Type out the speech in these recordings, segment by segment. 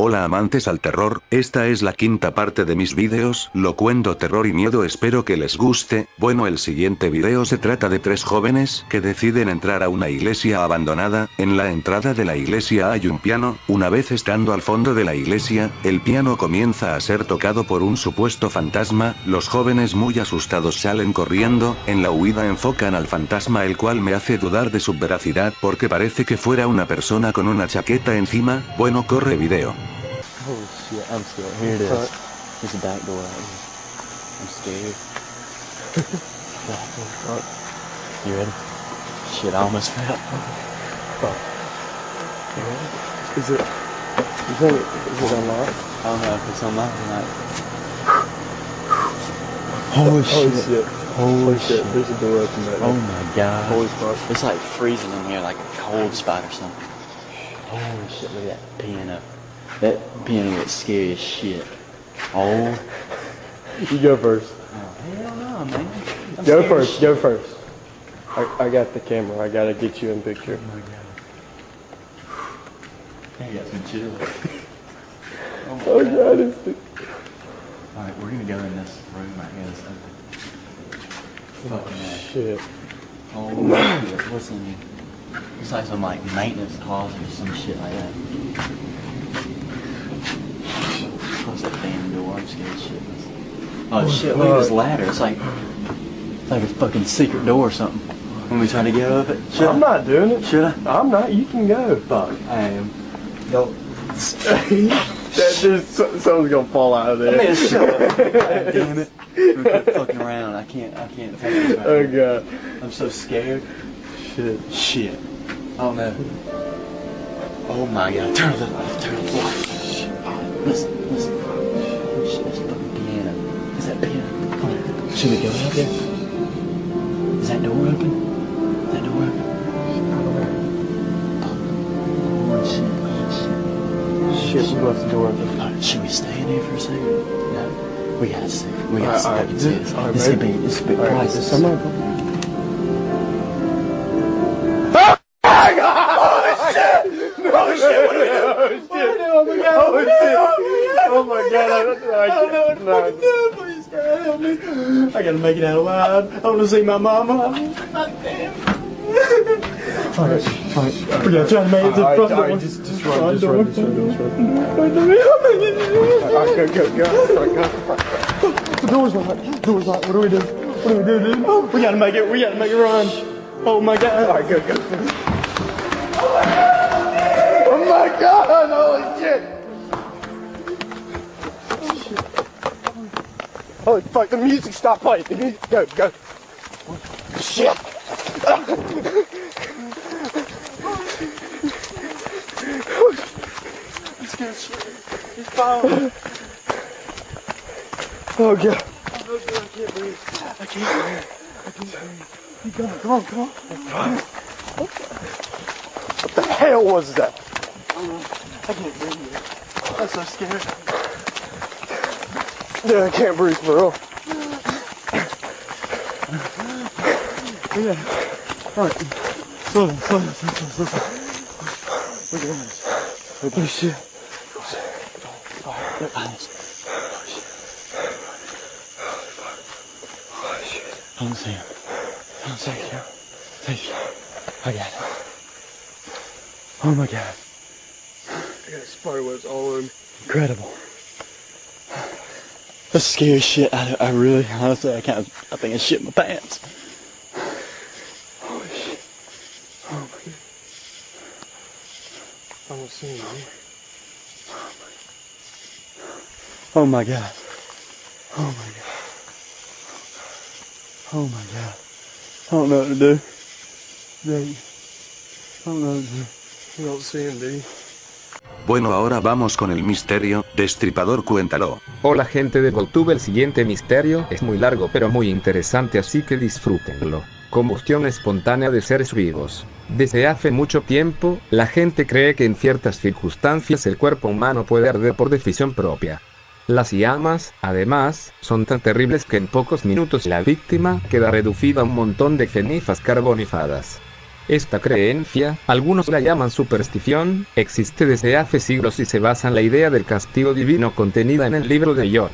Hola amantes al terror, esta es la quinta parte de mis vídeos, Locuendo Terror y Miedo, espero que les guste. Bueno, el siguiente video se trata de tres jóvenes que deciden entrar a una iglesia abandonada. En la entrada de la iglesia hay un piano. Una vez estando al fondo de la iglesia, el piano comienza a ser tocado por un supuesto fantasma. Los jóvenes muy asustados salen corriendo. En la huida enfocan al fantasma, el cual me hace dudar de su veracidad porque parece que fuera una persona con una chaqueta encima. Bueno, corre video. Holy shit, I'm scared. Here it is. There's a back door out here. I'm scared. Back door. You ready? Shit, I almost fell. Fuck. You ready? Is it unlocked? I don't know if it's unlocked or not. Holy shit. Holy shit. There's a door open there. Oh my god. Holy fuck. It's like freezing in here, like a cold spot or something. Holy shit, look at that piano. That piano looks scary as shit. Oh. You go first. Oh, hell no, man. Go first, go first. I got the camera. I gotta get you in picture. Oh my god. I got some chills. Oh god, it's the... Alright, we're gonna go in this room right here. Fucking shit. Oh my god, what's in here? It's like some like maintenance closet or some shit like that. Close that damn door, I'm scared shit. Oh shit, look at this ladder. It's like a fucking secret door or something. When we try to get up it. I'm not doing it. Should I? I'm not. You can go. Fuck. I am. Don't. Someone's gonna fall out of there. I mean, shut up. God damn it. We're quit fucking around. I can't take this right now. God. I'm so scared. Shit. Oh no. Oh my god. Turn the light. Turn the light. Listen. Oh shit, that's a fucking piano. Is that piano? Come on. Should we go out there? Is that door open? Is that door open? Oh shit, we left the door open. Alright, should we stay in here for a second? No. We gotta stay. We gotta stay. Alright, this could be priceless. Someone go. Oh my god, I don't know what to fucking do. Please, God, help me. I gotta make it out alive. I wanna see my mama. God damn. Alright. We gotta try to make it to the front door. Just run. Go. The door's locked. What do we do? Dude? We gotta make it run. Oh my god. Alright, go. Oh my god, holy shit. Holy fuck, the music stopped playing. The music, go. Shit. I'm scared shit. He's following. Oh god. I can't breathe. I can't breathe. Keep going. Come on. What the hell was that? I don't know. I can't breathe. I'm so scared. Dude, I can't breathe for real. Yeah. Alright. Slow down. Look at this. Oh shit. Oh shit. I don't see him. Take it. I got it. Oh my god. I got spider webs all over me. Incredible. That's scary shit. I really, honestly, I think I shit my pants. Holy shit. Oh my god. I don't see him, man. Oh my god. I don't know what to do. I don't know what to do. You don't see him, do you? Bueno, ahora vamos con el misterio. Destripador, cuéntalo. Hola gente de GoTube, el siguiente misterio es muy largo pero muy interesante, así que disfrútenlo. Combustión espontánea de seres vivos. Desde hace mucho tiempo, la gente cree que en ciertas circunstancias el cuerpo humano puede arder por decisión propia. Las llamas, además, son tan terribles que en pocos minutos la víctima queda reducida a un montón de cenizas carbonizadas. Esta creencia, algunos la llaman superstición, existe desde hace siglos y se basa en la idea del castigo divino contenida en el libro de Job.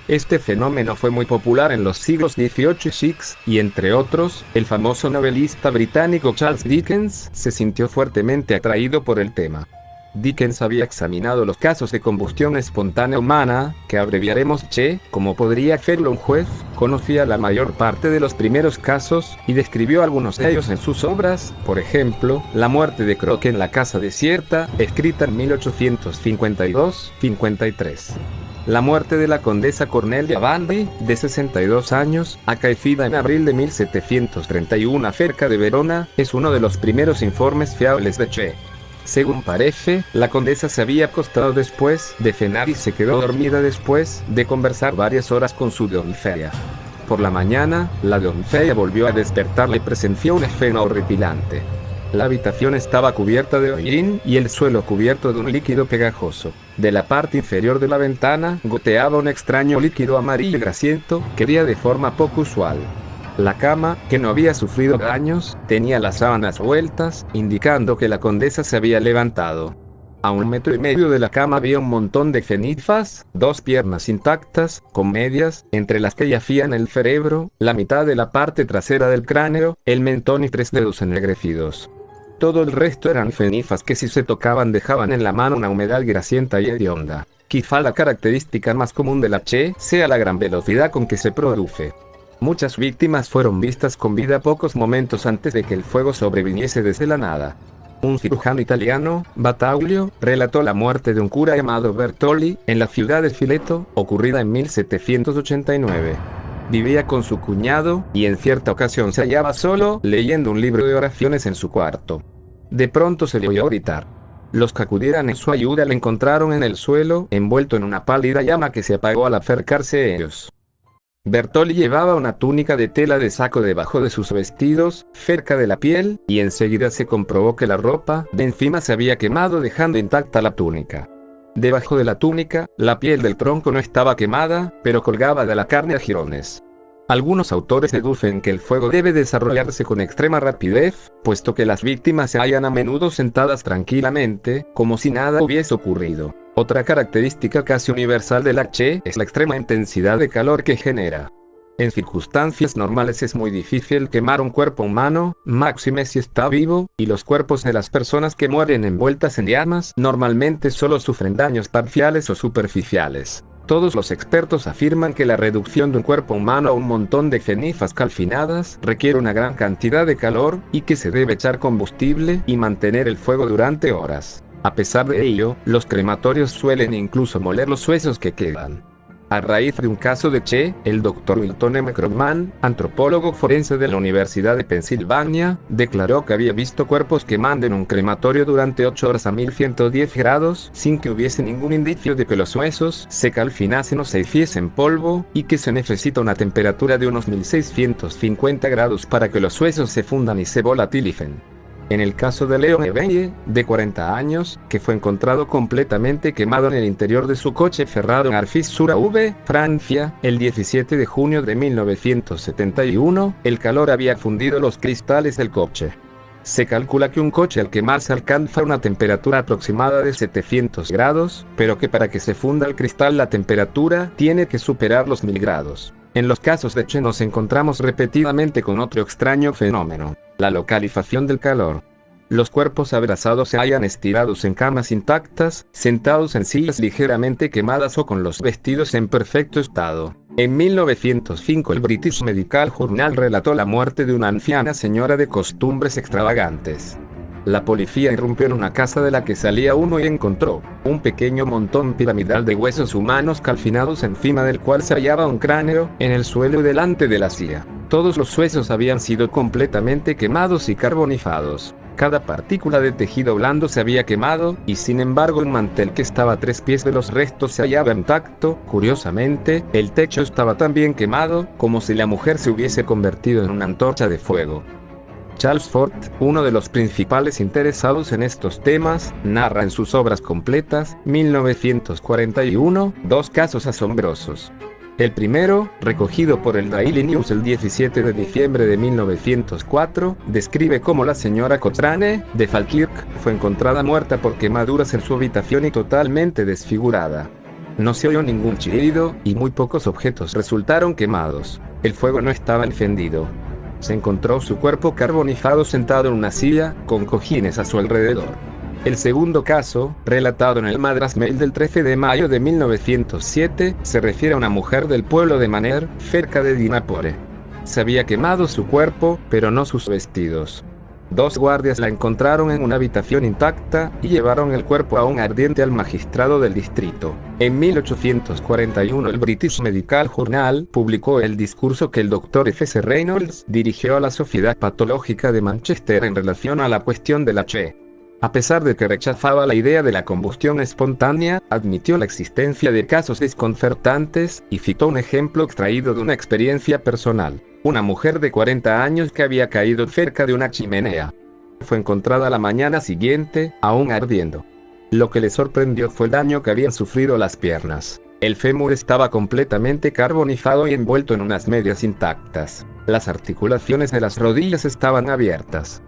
Este fenómeno fue muy popular en los siglos XVIII y XVI, y entre otros, el famoso novelista británico Charles Dickens se sintió fuertemente atraído por el tema. Dickens había examinado los casos de combustión espontánea humana, que abreviaremos CHE, como podría hacerlo un juez, conocía la mayor parte de los primeros casos, y describió algunos de ellos en sus obras, por ejemplo, La muerte de Croque en la casa desierta, escrita en 1852-53. La muerte de la condesa Cornelia Bandy, de 62 años, acaecida en abril de 1731 cerca de Verona, es uno de los primeros informes fiables de CHE. Según parece, la condesa se había acostado después de cenar y se quedó dormida después de conversar varias horas con su doncella. Por la mañana, la doncella volvió a despertarla y presenció una escena horripilante. La habitación estaba cubierta de hollín y el suelo cubierto de un líquido pegajoso. De la parte inferior de la ventana goteaba un extraño líquido amarillo grasiento que caía de forma poco usual. La cama, que no había sufrido daños, tenía las sábanas vueltas, indicando que la condesa se había levantado. A 1,5 metros de la cama había un montón de cenizas, 2 piernas intactas, con medias, entre las que yacían el cerebro, la mitad de la parte trasera del cráneo, el mentón y 3 dedos ennegrecidos. Todo el resto eran cenizas que si se tocaban dejaban en la mano una humedad grasienta y hedionda. Quizá la característica más común de la CHE sea la gran velocidad con que se produce. Muchas víctimas fueron vistas con vida pocos momentos antes de que el fuego sobreviniese desde la nada. Un cirujano italiano, Battaglio, relató la muerte de un cura llamado Bertoli, en la ciudad de Fileto, ocurrida en 1789. Vivía con su cuñado, y en cierta ocasión se hallaba solo, leyendo un libro de oraciones en su cuarto. De pronto se le oyó gritar. Los que acudieran en su ayuda le encontraron en el suelo, envuelto en una pálida llama que se apagó al acercarse a ellos. Bertoli llevaba una túnica de tela de saco debajo de sus vestidos, cerca de la piel, y enseguida se comprobó que la ropa de encima se había quemado dejando intacta la túnica. Debajo de la túnica, la piel del tronco no estaba quemada, pero colgaba de la carne a jirones. Algunos autores deducen que el fuego debe desarrollarse con extrema rapidez, puesto que las víctimas se hallan a menudo sentadas tranquilamente, como si nada hubiese ocurrido. Otra característica casi universal de la CHE es la extrema intensidad de calor que genera. En circunstancias normales es muy difícil quemar un cuerpo humano, máxime si está vivo, y los cuerpos de las personas que mueren envueltas en llamas normalmente solo sufren daños parciales o superficiales. Todos los expertos afirman que la reducción de un cuerpo humano a un montón de cenizas calcinadas requiere una gran cantidad de calor, y que se debe echar combustible y mantener el fuego durante horas. A pesar de ello, los crematorios suelen incluso moler los huesos que quedan. A raíz de un caso de CHE, el Dr. Wilton M. Krugman, antropólogo forense de la Universidad de Pensilvania, declaró que había visto cuerpos quemando en un crematorio durante 8 horas a 1110 grados, sin que hubiese ningún indicio de que los huesos se calcinasen o se hiciesen polvo, y que se necesita una temperatura de unos 1650 grados para que los huesos se fundan y se volatilicen. En el caso de Leon Ebeye, de 40 años, que fue encontrado completamente quemado en el interior de su coche cerrado en Arcis-sur-Aube, Francia, el 17 de junio de 1971, el calor había fundido los cristales del coche. Se calcula que un coche al quemarse alcanza una temperatura aproximada de 700 grados, pero que para que se funda el cristal la temperatura tiene que superar los 1000 grados. En los casos de CHE nos encontramos repetidamente con otro extraño fenómeno: la localización del calor. Los cuerpos abrazados se hallan estirados en camas intactas, sentados en sillas ligeramente quemadas o con los vestidos en perfecto estado. En 1905 el British Medical Journal relató la muerte de una anciana señora de costumbres extravagantes. La policía irrumpió en una casa de la que salía humo y encontró un pequeño montón piramidal de huesos humanos calcinados encima del cual se hallaba un cráneo, en el suelo delante de la silla. Todos los huesos habían sido completamente quemados y carbonizados. Cada partícula de tejido blando se había quemado, y sin embargo un mantel que estaba a 3 pies de los restos se hallaba intacto. Curiosamente, el techo estaba también quemado, como si la mujer se hubiese convertido en una antorcha de fuego. Charles Fort, uno de los principales interesados en estos temas, narra en sus obras completas, 1941, 2 casos asombrosos. El primero, recogido por el Daily News el 17 de diciembre de 1904, describe cómo la señora Cochrane, de Falkirk, fue encontrada muerta por quemaduras en su habitación y totalmente desfigurada. No se oyó ningún chillido, y muy pocos objetos resultaron quemados. El fuego no estaba encendido. Se encontró su cuerpo carbonizado sentado en una silla, con cojines a su alrededor. El segundo caso, relatado en el Madras Mail del 13 de mayo de 1907, se refiere a una mujer del pueblo de Maner, cerca de Dinapore. Se había quemado su cuerpo, pero no sus vestidos. 2 guardias la encontraron en una habitación intacta, y llevaron el cuerpo aún ardiente al magistrado del distrito. En 1841 el British Medical Journal publicó el discurso que el Dr. F.C. Reynolds dirigió a la Sociedad Patológica de Manchester en relación a la cuestión del H. A pesar de que rechazaba la idea de la combustión espontánea, admitió la existencia de casos desconcertantes, y citó un ejemplo extraído de una experiencia personal. Una mujer de 40 años que había caído cerca de una chimenea. Fue encontrada la mañana siguiente, aún ardiendo. Lo que le sorprendió fue el daño que habían sufrido las piernas. El fémur estaba completamente carbonizado y envuelto en unas medias intactas. Las articulaciones de las rodillas estaban abiertas.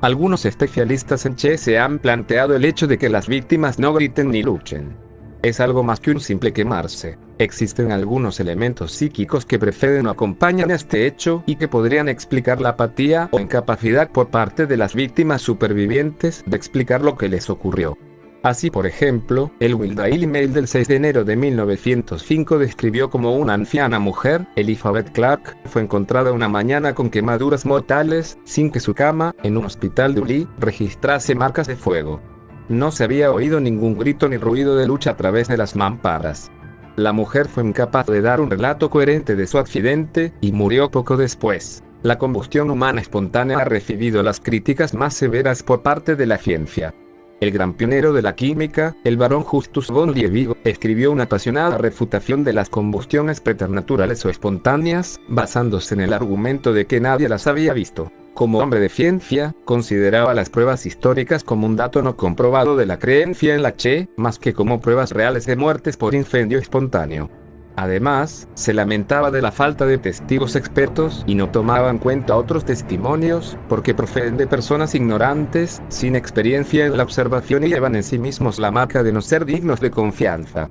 Algunos especialistas en Che se han planteado el hecho de que las víctimas no griten ni luchen. Es algo más que un simple quemarse. Existen algunos elementos psíquicos que preceden o acompañan este hecho y que podrían explicar la apatía o incapacidad por parte de las víctimas supervivientes de explicar lo que les ocurrió. Así, por ejemplo, el Daily Mail del 6 de enero de 1905 describió cómo una anciana mujer, Elizabeth Clark, fue encontrada una mañana con quemaduras mortales, sin que su cama, en un hospital de Uli, registrase marcas de fuego. No se había oído ningún grito ni ruido de lucha a través de las mamparas. La mujer fue incapaz de dar un relato coherente de su accidente, y murió poco después. La combustión humana espontánea ha recibido las críticas más severas por parte de la ciencia. El gran pionero de la química, el barón Justus von Liebig, escribió una apasionada refutación de las combustiones preternaturales o espontáneas, basándose en el argumento de que nadie las había visto. Como hombre de ciencia, consideraba las pruebas históricas como un dato no comprobado de la creencia en la Che, más que como pruebas reales de muertes por incendio espontáneo. Además, se lamentaba de la falta de testigos expertos y no tomaba en cuenta otros testimonios, porque proceden de personas ignorantes, sin experiencia en la observación y llevan en sí mismos la marca de no ser dignos de confianza.